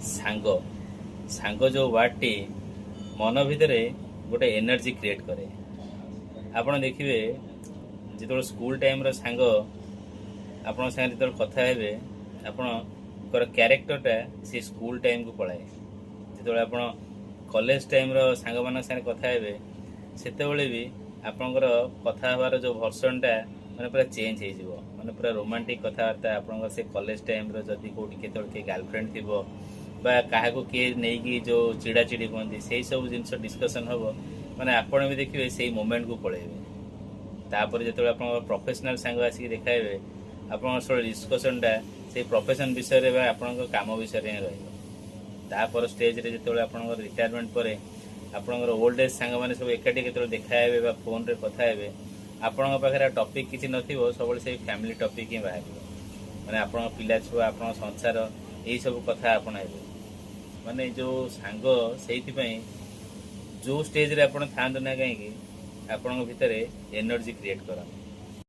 सांग सांग जो वार्डटी मन भितर गोटे एनर्जी क्रिएट करे। आपण देखिए जो स्कूल टाइम रो सांग आपण साथ जो कथा हेबे आपण क्यारेक्टरटा से स्कूल टाइम को पलाए। जो आप कॉलेज टाइम रो सांग मान साथ कथा हेबे सेतेबेले भी आपणकर कथा हबार जो भर्सनटा माने पूरा चेंज हो माने पूरा रोमांटिक कथबार्ता आपणकर से कॉलेज टाइम रो जदि कोठी केतल के गर्लफ्रेंड थिबो बा काहाको किए नहीं कि जो चिड़ा चिड़ी कहते से सब जिन डिस्कसन हम माने आपण भी देखिए से मोमेंट को पलैबे। तापर जो आप प्रोफेशनल सांग आसिक देखाइबे आप डिस्कसनटा से प्रोफेशन विषय में आपण काम विषय में रही। स्टेज रे जो आप रिटायरमेंट पर आपणकर ओल्ड एज सांग मैंने सब एकाठी के देखाइबे फोन रे कथा हेबे आपण पाखे टॉपिक किसी नथिबो सब से फैमिली टॉपिक ही बाहर माने आपण पिला छुआ आपण संसार यही सब कथा आपण हेबे माने जो सांग से जो स्टेज रे आपण था ना कहीं आपण भितर एनर्जी क्रिएट करा।